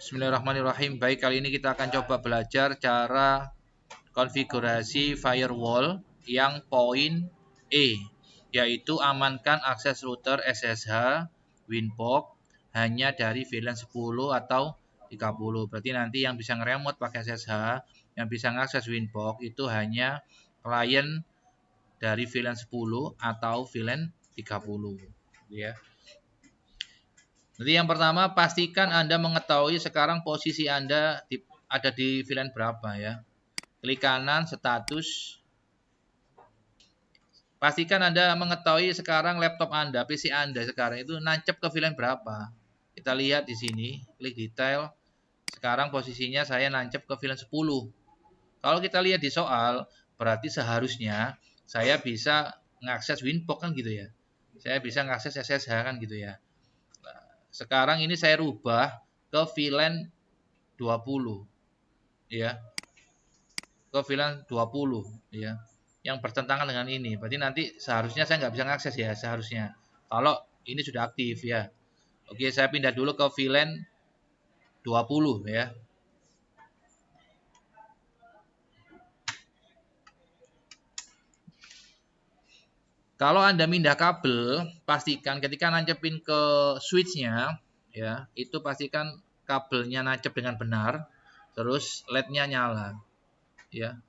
Bismillahirrahmanirrahim. Baik, kali ini kita akan coba belajar cara konfigurasi firewall yang poin E, yaitu amankan akses router SSH Winbox hanya dari VLAN 10 atau 30. Berarti nanti yang bisa nge-remote pakai SSH, yang bisa ngakses Winbox itu hanya klien dari VLAN 10 atau VLAN 30, ya. Jadi yang pertama, pastikan Anda mengetahui sekarang posisi Anda ada di VLAN berapa, ya. Klik kanan status. Pastikan Anda mengetahui sekarang laptop Anda, PC Anda sekarang itu nancep ke VLAN berapa. Kita lihat di sini, klik detail. Sekarang posisinya saya nancep ke VLAN 10. Kalau kita lihat di soal, berarti seharusnya saya bisa mengakses Winbox kan gitu ya. Saya bisa mengakses SSH kan gitu ya. Sekarang ini saya rubah ke VLAN 20, ya. Ke VLAN 20, ya. Yang bertentangan dengan ini. Berarti nanti seharusnya saya nggak bisa mengakses ya, seharusnya. Kalau ini sudah aktif ya. Oke, saya pindah dulu ke VLAN 20 ya. Kalau Anda pindah kabel, pastikan ketika nancepin ke switch-nya, ya, itu pastikan kabelnya nancep dengan benar, terus LED-nya nyala, ya.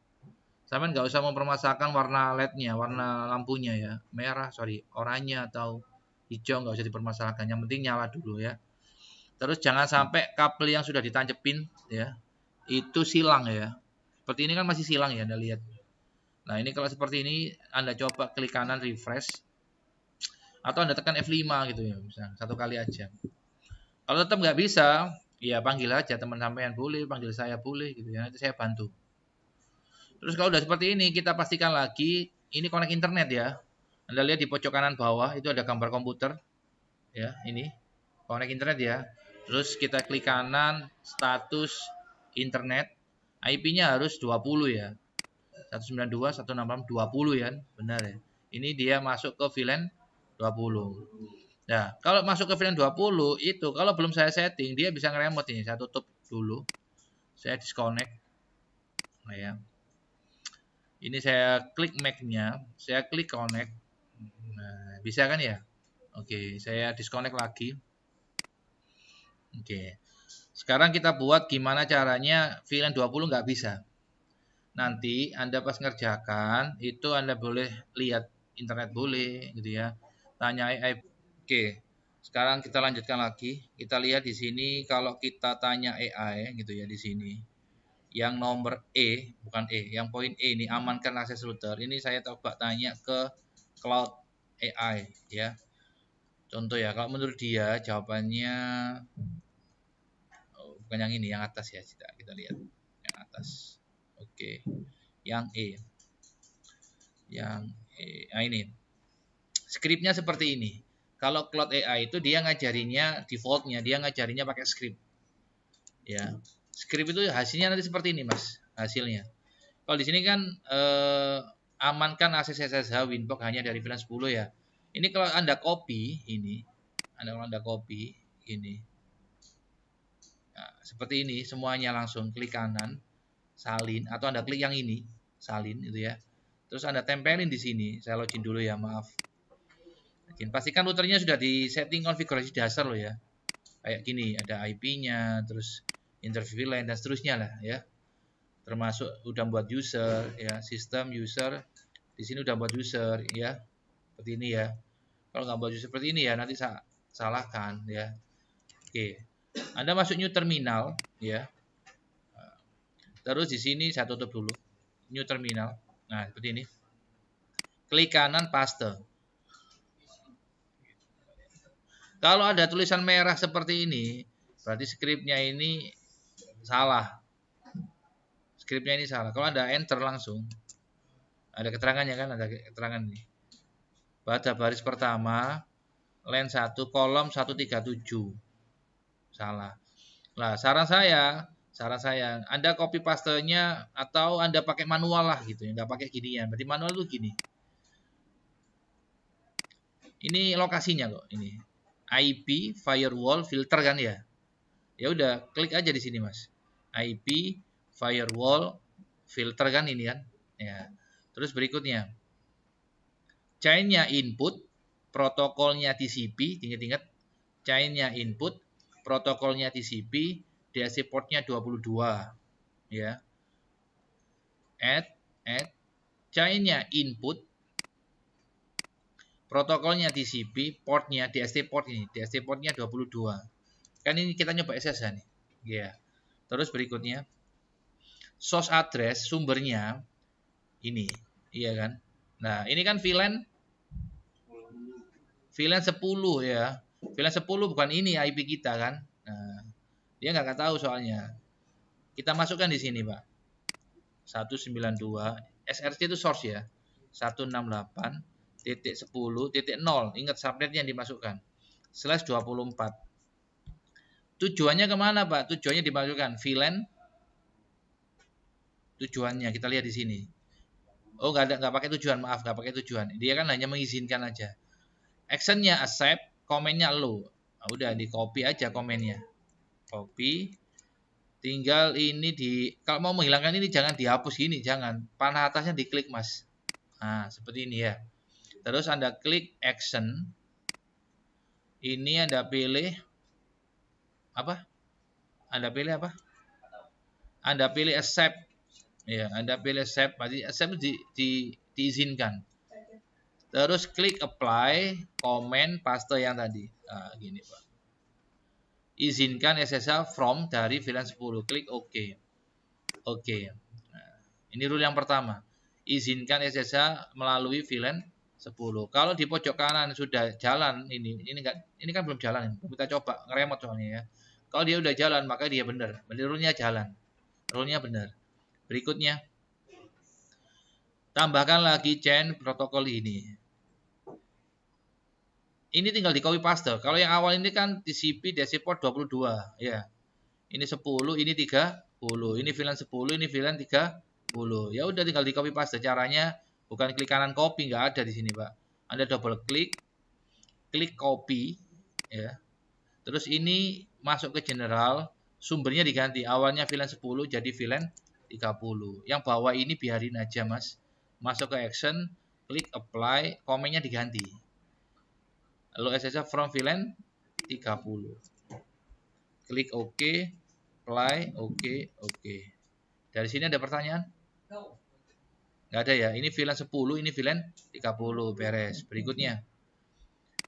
Sampai nggak usah mempermasalahkan warna LED-nya, warna lampunya ya, merah, oranye atau hijau nggak usah dipermasalahkan, yang penting nyala dulu ya. Terus jangan sampai kabel yang sudah ditancepin ya, itu silang ya. Seperti ini kan masih silang ya, Anda lihat. Nah, ini kalau seperti ini Anda coba klik kanan refresh atau Anda tekan F5 gitu ya, misalnya satu kali aja. Kalau tetap nggak bisa, ya panggil aja teman sampean boleh, panggil saya boleh gitu ya, nanti saya bantu. Terus kalau udah seperti ini, kita pastikan lagi ini connect internet ya. Anda lihat di pojok kanan bawah itu ada gambar komputer ya, ini connect internet ya. Terus kita klik kanan status internet, IP-nya harus 20 ya. 192.168.20 ya, benar ya. Ini dia masuk ke VLAN 20. Nah, kalau masuk ke VLAN 20 itu kalau belum saya setting, dia bisa nge-remote ini. Saya tutup dulu. Saya disconnect. Nah, ya. Ini saya klik Mac-nya, saya klik connect. Nah, bisa kan ya? Oke, saya disconnect lagi. Oke. Sekarang kita buat gimana caranya VLAN 20 nggak bisa. Nanti Anda pas ngerjakan, itu Anda boleh lihat internet boleh gitu ya. Tanya AI. Oke. Sekarang kita lanjutkan lagi. Kita lihat di sini kalau kita tanya AI gitu ya di sini. Yang nomor E, bukan E, yang poin E ini amankan akses router. Ini saya coba tanya ke Cloud AI ya. Contoh ya, kalau menurut dia jawabannya bukan yang ini, yang atas ya. Kita lihat yang atas. Oke. Yang E. Yang E. Nah ini. Skripnya seperti ini. Kalau Cloud AI itu dia ngajarinya defaultnya, dia ngajarinya pakai skrip. Ya. Skrip itu hasilnya nanti seperti ini, Mas. Hasilnya. Kalau di sini kan amankan akses SSH Winbox hanya dari VLAN 10 ya. Ini kalau Anda copy ini, Anda copy ini. Nah, seperti ini semuanya langsung klik kanan, salin atau Anda klik yang ini, salin itu ya. Terus Anda tempelin di sini. Saya login dulu ya, maaf. Pastikan routernya sudah di setting konfigurasi dasar loh ya. Kayak gini, ada IP-nya, terus interview line dan seterusnya lah ya. Termasuk udah buat user ya, sistem user di sini udah buat user ya, seperti ini ya. Kalau nggak buat user seperti ini ya nanti salahkan ya. Oke, Anda masuk new terminal ya. Terus di sini saya tutup dulu new terminal. Nah seperti ini. Klik kanan paste. Kalau ada tulisan merah seperti ini, berarti skripnya ini salah. Skripnya ini salah. Kalau Anda enter langsung, ada keterangannya kan, ada keterangan ini. Pada baris pertama, line 1, kolom 137. Salah. Nah, saran saya, Anda copy pastenya atau Anda pakai manual lah gitu ya, nggak pakai ginian. Berarti manual itu gini. Ini lokasinya kok, ini. IP, firewall, filter kan ya. Ya udah, klik aja di sini Mas. IP firewall filter kan ini kan. Ya. Terus berikutnya chainnya input, protokolnya TCP, ingat-ingat chainnya input, protokolnya TCP, DHC portnya 22 ya. Add chainnya input, protokolnya TCP, portnya DHC port ini, DHC portnya 22. Kan ini kita nyoba SSH nih. Ya. Terus berikutnya source address sumbernya ini, iya kan? Nah, ini kan VLAN 10 ya. VLAN 10 bukan ini IP kita kan? Nah, dia nggak tahu soalnya. Kita masukkan di sini, Pak. 192 SRC itu source ya. 168.10.0. Ingat subnetnya yang dimasukkan. /24. Tujuannya kemana, Pak? Tujuannya dimasukkan VLAN. Tujuannya kita lihat di sini. Oh, nggak pakai tujuan, maaf, nggak pakai tujuan. Dia kan hanya mengizinkan aja. Actionnya accept, komennya lo. Nah, udah di copy aja komennya. Copy. Tinggal ini kalau mau menghilangkan ini jangan dihapus gini, jangan. Panah atasnya diklik Mas. Nah, seperti ini ya. Terus Anda klik action. Ini Anda pilih apa? Anda pilih apa? Anda pilih accept. Ya, Anda pilih accept, berarti accept diizinkan. Terus klik apply, komen, paste yang tadi. Nah, gini Pak. Izinkan SSH from dari VLAN 10. Klik OK. Oke. Nah, ini rule yang pertama. Izinkan SSH melalui VLAN 10. Kalau di pojok kanan sudah jalan ini kan belum jalan. Kita coba ngeremot soalnya ya. Kalau dia udah jalan maka dia benar. Rule-nya jalan. Rule-nya benar. Berikutnya tambahkan lagi chain protokol ini. Ini tinggal di copy paste. Kalau yang awal ini kan TCP DHC port 22 ya. Ini 10, ini 30. Ini VLAN 10, ini VLAN 30. Ya udah tinggal di copy paste. Caranya bukan klik kanan copy, nggak ada di sini, Pak. Anda double klik, klik copy ya. Terus ini masuk ke general, sumbernya diganti. Awalnya VLAN 10 jadi VLAN 30. Yang bawah ini biarin aja, Mas. Masuk ke action, klik apply, komennya diganti. Lalu SSH from VLAN 30. Klik OK, apply, OK. Dari sini ada pertanyaan? Nggak ada ya. Ini VLAN 10, ini VLAN 30. Beres. Berikutnya.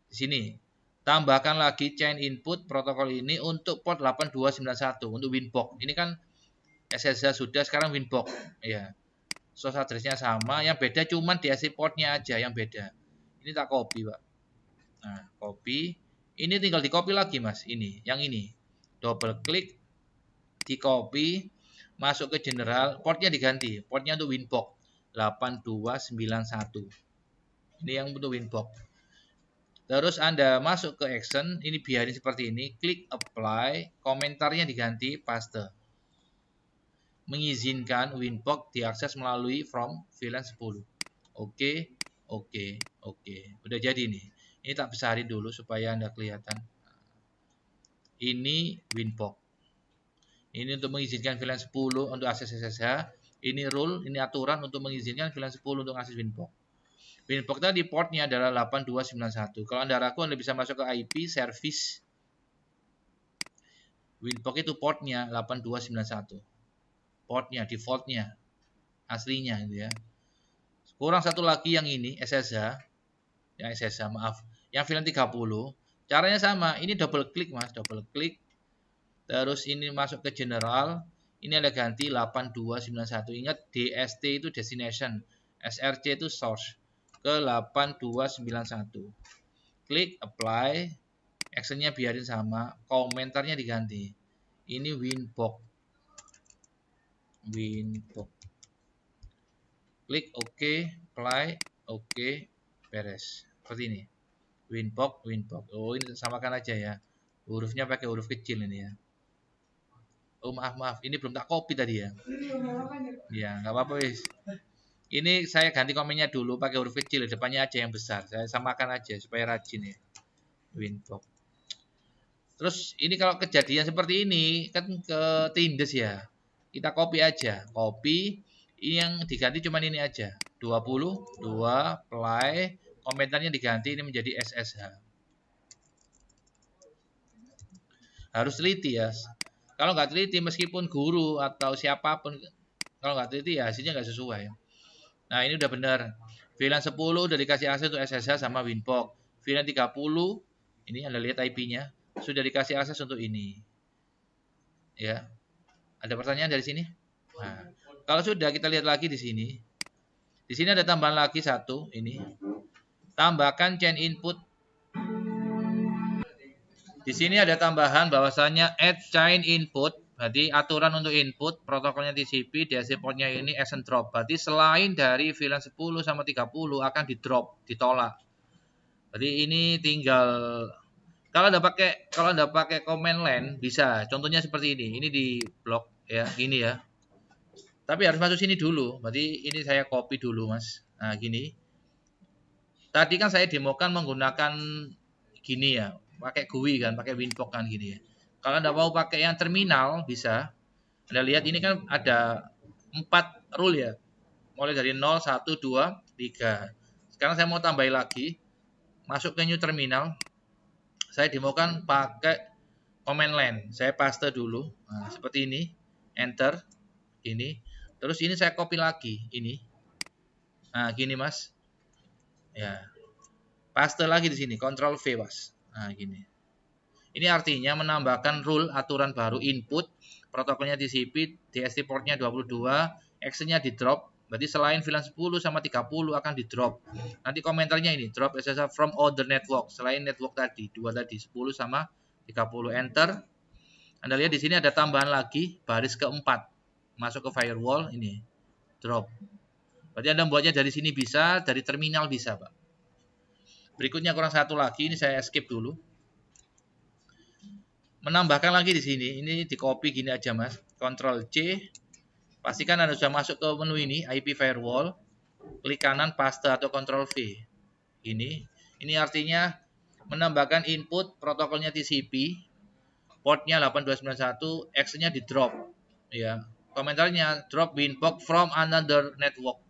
Di sini. Tambahkan lagi chain input protokol ini untuk port 8291 untuk Winbox. Ini kan SSH sudah, sekarang Winbox. Ya. Source address-nya sama, yang beda cuman DHC portnya aja yang beda. Ini tak copy, Pak. Nah, copy. Ini tinggal di copy lagi, Mas. Ini, yang ini. Double klik, di copy, masuk ke general, portnya diganti. Portnya untuk Winbox 8291. Ini yang untuk Winbox. Terus Anda masuk ke action, ini biarin seperti ini, klik apply, komentarnya diganti paste. Mengizinkan Winbox diakses melalui from VLAN 10. Oke. Udah jadi nih. Ini tak besarin dulu supaya Anda kelihatan. Ini Winbox. Ini untuk mengizinkan VLAN 10 untuk akses SSH. Ini rule, ini aturan untuk mengizinkan VLAN 10 untuk akses Winbox. Winbox tadi portnya adalah 8291. Kalau Anda ragu, Anda bisa masuk ke IP service. Winbox itu portnya 8291. Portnya, defaultnya, aslinya gitu ya. Kurang satu lagi yang ini, SSH. Yang SSH, maaf. Yang VLAN 30. Caranya sama, ini double klik Mas, double klik. Terus ini masuk ke general. Ini ada ganti 8291. Ingat DST itu destination, SRC itu source. Ke 8291. Klik apply, actionnya biarin sama, komentarnya diganti. Ini Winbox. Klik OK, apply, OK, beres. Seperti ini. Winbox. Oh, ini samakan aja ya. Hurufnya pakai huruf kecil ini ya. Oh, maaf, ini belum tak copy tadi ya. Ya, nggak apa-apa wis. Ini saya ganti komennya dulu pakai huruf kecil, depannya aja yang besar. Saya samakan aja supaya rajin ya. Winbox. Terus ini kalau kejadian seperti ini kan ke Tindes ya. Kita copy aja. Copy ini yang diganti cuma ini aja. 22 play komentarnya diganti ini menjadi SSH. Harus teliti ya. Kalau nggak teliti meskipun guru atau siapapun kalau nggak teliti ya hasilnya nggak sesuai. Nah ini udah benar. VLAN 10 udah dikasih akses untuk SSH sama Winbox. VLAN 30 ini Anda lihat IP-nya sudah dikasih akses untuk ini. Ya. Ada pertanyaan dari sini? Nah, kalau sudah kita lihat lagi di sini. Di sini ada tambahan lagi satu ini. Tambahkan chain input. Di sini ada tambahan bahwasanya add chain input. Berarti aturan untuk input protokolnya TCP, DHCP portnya ini action drop. Berarti selain dari VLAN 10 sama 30 akan di drop, ditolak. Jadi ini tinggal kalau Anda pakai command line bisa. Contohnya seperti ini. Ini di blok ya, gini ya. Tapi harus masuk sini dulu. Berarti ini saya copy dulu, Mas. Nah, gini. Tadi kan saya demokan menggunakan gini ya. Pakai GUI kan, pakai Winbox kan gini ya. Kalau Anda mau pakai yang terminal bisa. Anda lihat ini kan ada 4 rule ya. Mulai dari 0, 1, 2, 3. Sekarang saya mau tambahin lagi. Masuk ke new terminal. Saya demokan pakai command line. Saya paste dulu. Nah, seperti ini. Enter. Ini. Terus ini saya copy lagi. Ini. Nah, gini Mas. Ya. Paste lagi di sini. Ctrl V, Mas. Nah, gini. Ini artinya menambahkan rule aturan baru input. Protokolnya TCP, DST portnya 22, actionnya di drop. Berarti selain VLAN 10 sama 30 akan di drop. Nanti komentarnya ini, drop SSH from other network. Selain network tadi, 2 tadi, 10 sama 30. Enter. Anda lihat di sini ada tambahan lagi, baris keempat. Masuk ke firewall, ini, drop. Berarti Anda membuatnya dari sini bisa, dari terminal bisa, Pak. Berikutnya kurang satu lagi, ini saya skip dulu. Menambahkan lagi di sini, ini di copy gini aja Mas, Ctrl C, pastikan Anda sudah masuk ke menu ini, IP firewall, klik kanan paste atau Ctrl V, ini artinya menambahkan input protokolnya TCP, portnya 8291, X-nya di drop, ya, komentarnya drop Winbox from another network,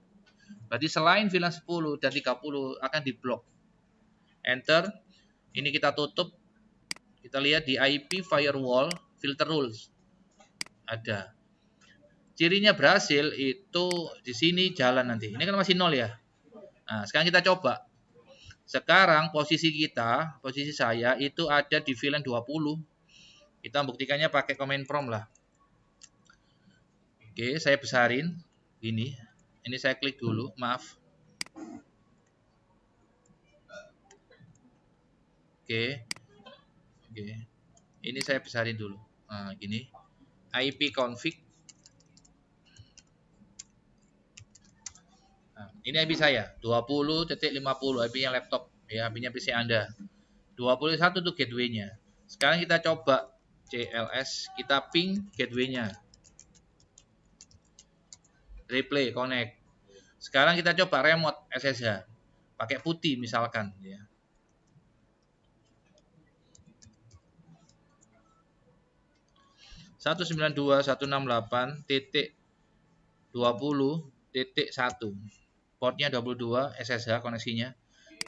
berarti selain VLAN 10 dan 30 akan di block, enter, ini kita tutup. Kita lihat di IP firewall filter rules ada. Cirinya berhasil itu di sini jalan nanti. Ini kan masih 0 ya. Nah, sekarang kita coba. Sekarang posisi saya itu ada di VLAN 20. Kita buktikannya pakai command prompt lah. Oke, saya besarin. Ini saya klik dulu, maaf. Oke. Ini saya besarin dulu. Nah, gini. IP config. Nah, ini IP saya 20.50 IP-nya laptop ya, IP-nya PC Anda. 21 itu gateway-nya. Sekarang kita coba CLS, kita ping gateway-nya. Replay connect. Sekarang kita coba remote SSH. Pakai putih misalkan ya. .192.168.20.1 portnya 22 SSH koneksinya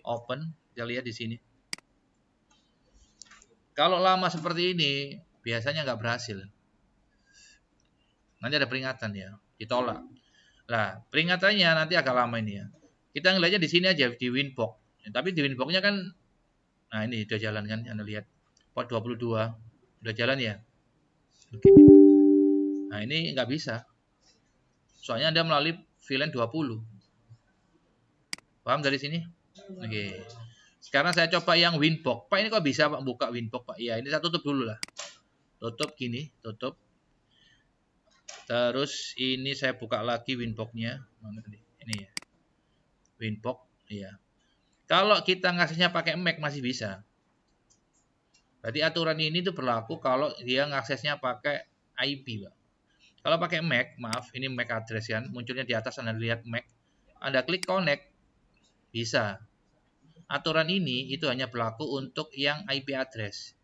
open, kita lihat di sini. Kalau lama seperti ini biasanya nggak berhasil, nanti ada peringatan ya, ditolak. Nah, peringatannya nanti agak lama ini ya. Kita ngelihatnya di sini aja di Winbox. Ya, tapi di Winbox-nya kan, nah ini udah jalan kan, Anda lihat port 22 udah jalan ya. Oke. Nah ini nggak bisa, soalnya Anda melalui VLAN 20. Paham dari sini? Oke. Sekarang saya coba yang Winbox. Pak ini kok bisa Pak buka Winbox Pak? Ya ini saya tutup dulu lah. Tutup gini, tutup. Terus ini saya buka lagi Winbox-nya. Mana tadi? Ini ya. Winbox, iya. Kalau kita ngasihnya pakai Mac masih bisa. Berarti aturan ini tuh berlaku kalau dia ngaksesnya pakai IP, Pak. Kalau pakai Mac, maaf, ini Mac address kan, munculnya di atas Anda lihat Mac. Anda klik connect, bisa. Aturan ini itu hanya berlaku untuk yang IP address.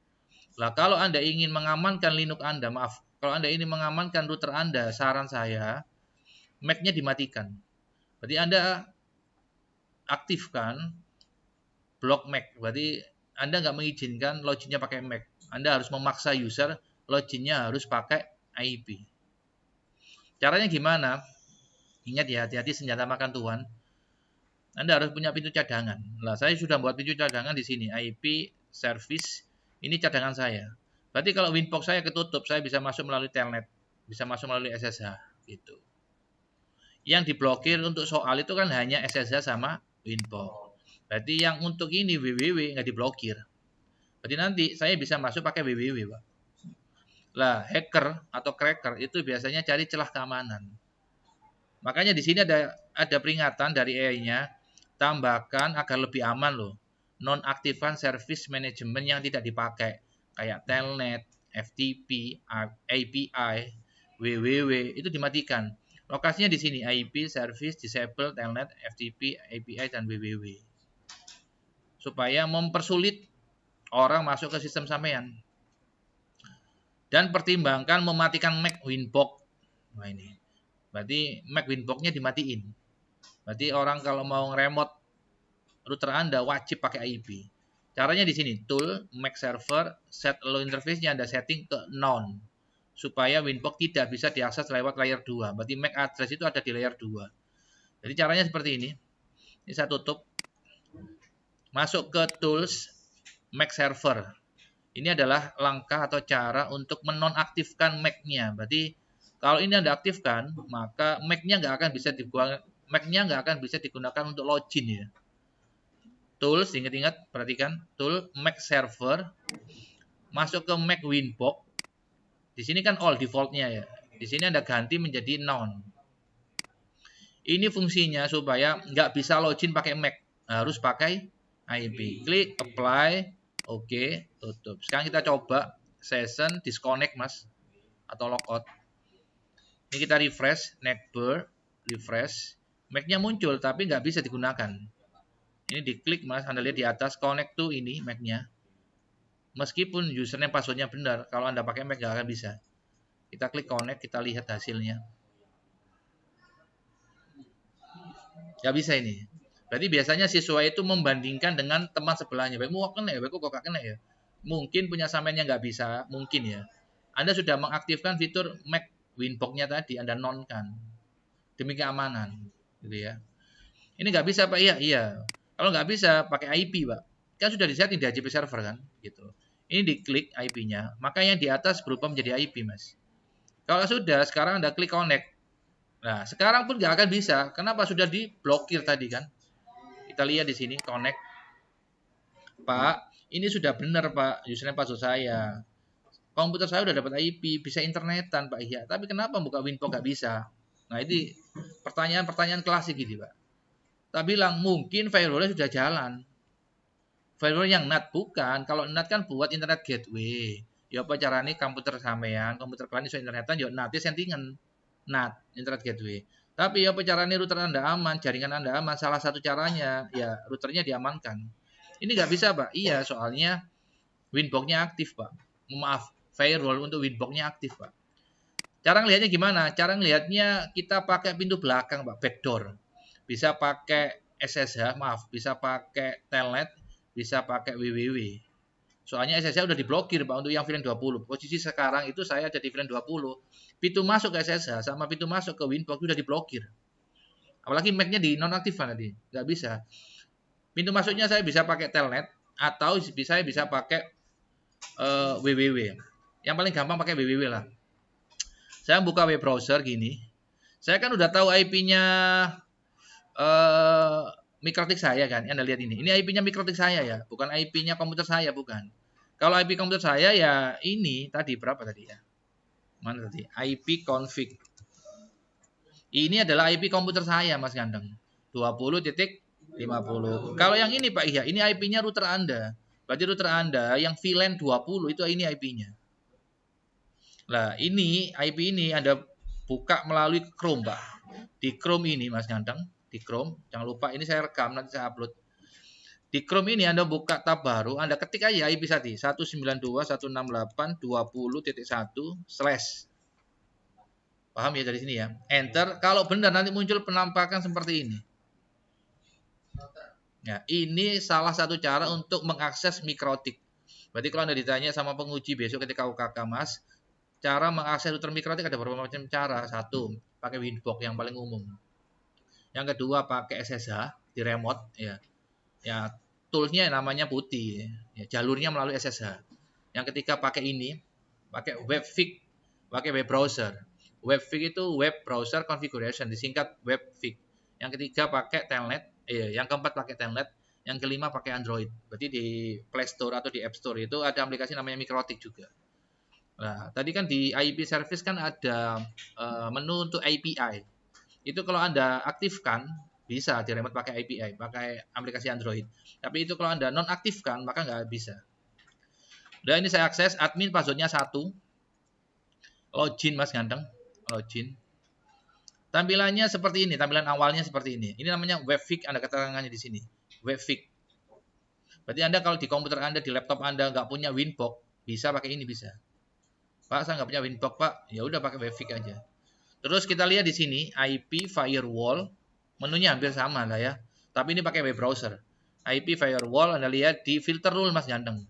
Lah kalau Anda ingin mengamankan Linux Anda, maaf, kalau Anda ingin mengamankan router Anda, saran saya Mac-nya dimatikan. Berarti Anda aktifkan block Mac. Berarti Anda nggak mengizinkan loginnya pakai Mac. Anda harus memaksa user loginnya harus pakai IP. Caranya gimana? Ingat ya, hati-hati senjata makan Tuhan. Anda harus punya pintu cadangan. Lah, saya sudah buat pintu cadangan di sini. IP service. Ini cadangan saya. Berarti kalau Winbox saya ketutup, saya bisa masuk melalui telnet, bisa masuk melalui SSH gitu. Yang diblokir untuk soal itu kan hanya SSH sama Winbox. Berarti yang untuk ini www nggak diblokir. Berarti nanti saya bisa masuk pakai www, Pak. Lah, hacker atau cracker itu biasanya cari celah keamanan. Makanya di sini ada peringatan dari AI-nya, tambahkan agar lebih aman loh. Nonaktifkan service management yang tidak dipakai, kayak telnet, FTP, API, www itu dimatikan. Lokasinya di sini IP service disable telnet, FTP, API dan www. Supaya mempersulit orang masuk ke sistem sampean. Dan pertimbangkan mematikan Mac Winbox. Nah ini. Berarti Mac Winbox-nya dimatiin. Berarti orang kalau mau nge-remote router Anda wajib pakai IP. Caranya di sini, tool, Mac server, set allow interface-nya Anda setting ke none. Supaya Winbox tidak bisa diakses lewat layer 2. Berarti MAC address itu ada di layer 2. Jadi caranya seperti ini. Ini saya tutup. Masuk ke tools, Mac server. Ini adalah langkah atau cara untuk menonaktifkan Mac-nya. Berarti kalau ini Anda aktifkan, maka Mac-nya nggak akan bisa digunakan untuk login ya. Tools, ingat-ingat, perhatikan, tool Mac server, masuk ke Mac Winbox. Di sini kan all defaultnya ya. Di sini Anda ganti menjadi none. Ini fungsinya supaya nggak bisa login pakai Mac, harus pakai IP. Klik apply, oke, tutup. Sekarang kita coba session disconnect mas, atau logout. Ini kita refresh, netbar, refresh, Mac-nya muncul tapi nggak bisa digunakan. Ini diklik mas, Anda lihat di atas connect to ini Mac-nya. Meskipun username passwordnya benar, kalau Anda pakai Mac nggak akan bisa. Kita klik connect, kita lihat hasilnya. Nggak bisa ini. Berarti biasanya siswa itu membandingkan dengan teman sebelahnya. Baik, mau kena ya, baik kok kena ya. Mungkin punya sampeannya nggak bisa, mungkin ya. Anda sudah mengaktifkan fitur Mac Winbox-nya tadi, Anda non-kan. Demi keamanan, gitu ya. Ini nggak bisa Pak, iya. Kalau nggak bisa, pakai IP Pak. Kan sudah disetting di HCP server kan, gitu. Ini diklik IP-nya, maka yang di atas berubah menjadi IP Mas. Kalau sudah, sekarang Anda klik connect. Nah, sekarang pun nggak akan bisa. Kenapa? Sudah diblokir tadi kan. Kita lihat di sini, connect. Pak, ini sudah benar Pak, username password saya. Komputer saya udah dapat IP, bisa internetan Pak. Iya, tapi kenapa buka Winbox nggak bisa? Nah, ini pertanyaan-pertanyaan klasik gitu Pak. Tak bilang mungkin firewall-nya sudah jalan. Firewall yang NAT bukan. Kalau NAT kan buat internet gateway. Ya apa caranya komputer sampean, komputer kalian iso internetan ya NAT settingan. NAT, internet gateway. Tapi ya apa caranya router Anda aman, jaringan Anda aman. Salah satu caranya ya routernya diamankan. Ini nggak bisa Pak. Iya, soalnya Winbox-nya aktif Pak. Maaf, firewall untuk Winbox-nya aktif Pak. Cara ngelihatnya gimana? Cara ngelihatnya kita pakai pintu belakang Pak, backdoor. Bisa pakai SSH, maaf, bisa pakai telnet, bisa pakai www. Soalnya SSH udah diblokir Pak untuk yang VLAN 20. Posisi sekarang itu saya ada di VLAN 20. Pintu masuk ke SSH sama pintu masuk ke Winbox udah diblokir. Apalagi Mac-nya di nonaktifkan tadi, nggak bisa. Pintu masuknya saya bisa pakai telnet atau saya bisa pakai www. Yang paling gampang pakai www lah. Saya buka web browser gini. Saya kan udah tahu IP-nya Mikrotik saya kan. Anda lihat ini. Ini IP-nya Mikrotik saya ya, bukan IP-nya komputer saya, bukan. Kalau IP komputer saya ya ini tadi berapa tadi ya? Mana tadi? IP config. Ini adalah IP komputer saya, Mas Gandeng. 20.50. Kalau yang ini Pak Iya, ini IP-nya router Anda. Berarti router Anda yang VLAN 20 itu ini IP-nya. Nah, ini IP ini Anda buka melalui Chrome, Pak. Di Chrome ini, Mas Gandeng, di Chrome, jangan lupa ini saya rekam nanti saya upload. Di Chrome ini Anda buka tab baru, Anda ketik aja IP tadi 192.168.20.1/. Paham ya dari sini ya? Enter. Kalau benar nanti muncul penampakan seperti ini. Ya, ini salah satu cara untuk mengakses mikrotik. Berarti kalau Anda ditanya sama penguji besok ketika UKK, Mas, cara mengakses router mikrotik ada beberapa macam cara. Satu, pakai Winbox yang paling umum. Yang kedua, pakai SSH di remote ya. Ya, toolsnya namanya putih ya, jalurnya melalui SSH. Yang ketiga pakai ini, pakai Webfig, pakai web browser. Webfig itu web browser configuration, disingkat Webfig. Yang ketiga pakai Telnet, yang keempat pakai Telnet, yang kelima pakai Android. Berarti di Play Store atau di App Store itu ada aplikasi namanya Mikrotik juga. Nah, tadi kan di IP service kan ada menu untuk API. Itu kalau Anda aktifkan bisa di remote pakai API, pakai aplikasi Android. Tapi itu kalau Anda nonaktifkan maka nggak bisa. Udah, ini saya akses, admin passwordnya 1. Login Mas Ganteng, login. Tampilannya seperti ini, tampilan awalnya seperti ini. Ini namanya Webfig, Anda keterangannya di sini. Webfig. Berarti Anda kalau di komputer Anda, di laptop Anda nggak punya Winbox, bisa pakai ini bisa. Pak, saya nggak punya Winbox Pak, ya udah pakai Webfig aja. Terus kita lihat di sini IP firewall, menunya hampir sama lah ya. Tapi ini pakai web browser. IP firewall Anda lihat di filter rule Mas Ganteng.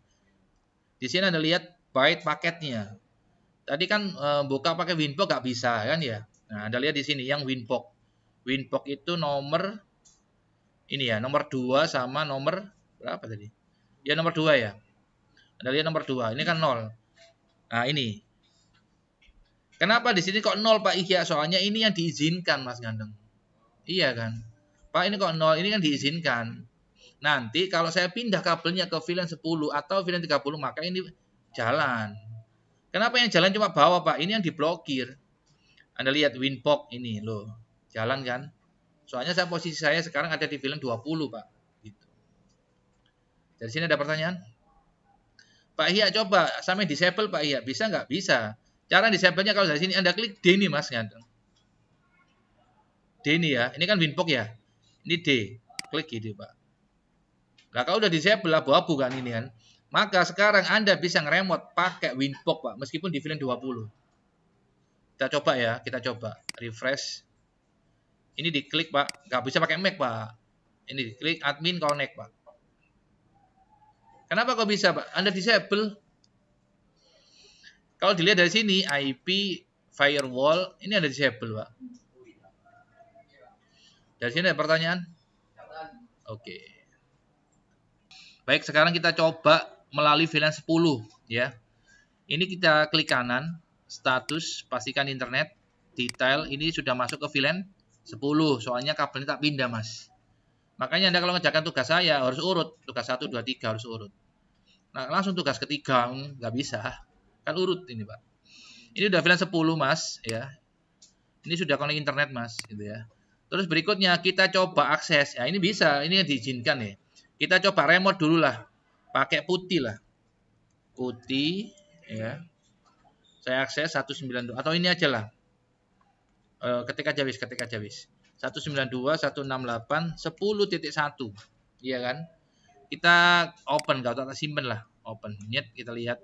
Di sini Anda lihat byte paketnya. Tadi kan buka pakai Winbox nggak bisa kan ya. Nah, Anda lihat di sini yang Winbox. Winbox itu nomor ini ya, nomor 2 sama nomor berapa tadi? Ya nomor 2 ya. Anda lihat nomor 2. Ini kan 0. Nah, ini. Kenapa di sini kok 0 Pak Ihya? Soalnya ini yang diizinkan Mas Ganteng. Iya kan? Pak, ini kok 0, ini kan diizinkan. Nanti kalau saya pindah kabelnya ke VLAN 10 atau VLAN 30 maka ini jalan. Kenapa yang jalan cuma bawah Pak? Ini yang diblokir. Anda lihat Winbox ini loh. Jalan kan? Soalnya posisi saya sekarang ada di VLAN 20 Pak. Gitu. Dari sini ada pertanyaan? Pak Ihya coba sampai disable Pak Ihya. Bisa nggak? Bisa. Cara disable-nya kalau dari sini Anda klik D nih Mas Ganteng. D ini ya. Ini kan Winbox ya. Ini D. Klik gitu Pak. Nah, kalau udah disable abu-abu kan ini kan. Maka sekarang Anda bisa ngeremote pakai Winbox Pak, meskipun di VLAN 20. Kita coba ya, kita coba. Refresh. Ini diklik Pak, nggak bisa pakai Mac Pak. Ini diklik admin connect Pak. Kenapa kok bisa Pak? Anda disable. Kalau dilihat dari sini, IP firewall, ini ada disable Pak. Dari sini ada pertanyaan? Oke. Baik, sekarang kita coba melalui VLAN 10 ya. Ini kita klik kanan, status, pastikan internet, detail, ini sudah masuk ke VLAN 10, soalnya kabelnya tak pindah Mas. Makanya Anda kalau ngerjakan tugas saya harus urut, tugas 1, 2, 3 harus urut. Nah, langsung tugas ketiga, nggak bisa, kan urut ini Pak. Ini udah VLAN 10 Mas, ya. Ini sudah connect internet Mas, gitu ya. Terus berikutnya kita coba akses, ya ini bisa, ini yang diizinkan ya. Kita coba remote dulu lah, pakai putih lah, putih, ya. Saya akses 192 atau ini aja lah. Ketik aja wis. 192.168.10.1. Iya kan? Kita open, enggak usah simpen lah. Open. Nyet, kita lihat.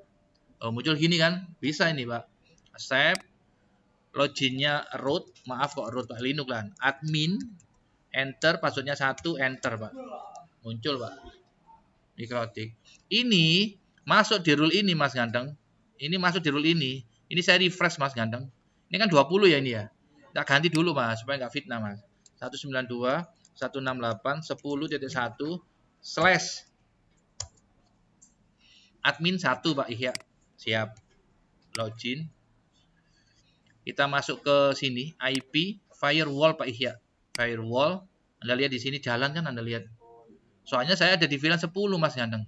Muncul gini kan? Bisa ini, Pak. Save. Loginnya root, maaf kok root Pak, Linux lah. Admin, enter, passwordnya 1, enter Pak. Muncul Pak. Mikrotik. Ini masuk di rule ini Mas Ganteng. Ini masuk di rule ini. Ini saya refresh Mas Ganteng. Ini kan 20 ya ini ya. Kita ganti dulu Mas supaya nggak fitnah Mas. 192.168.10.1 slash admin 1 Pak Ihya. Siap. Login. Kita masuk ke sini IP firewall Pak Ihya. Firewall. Anda lihat di sini jalan kan Anda lihat. Soalnya saya ada di VLAN 10 Mas Ganteng.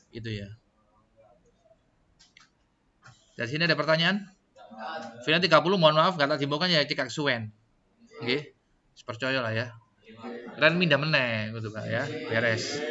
Itu ya. Dari sini ada pertanyaan? VLAN 30 mohon maaf nggak tak dimbaukan ya cek aksuwen. Oke. Percaya lah ya. Ren mindah meneh gitu Pak ya. Beres.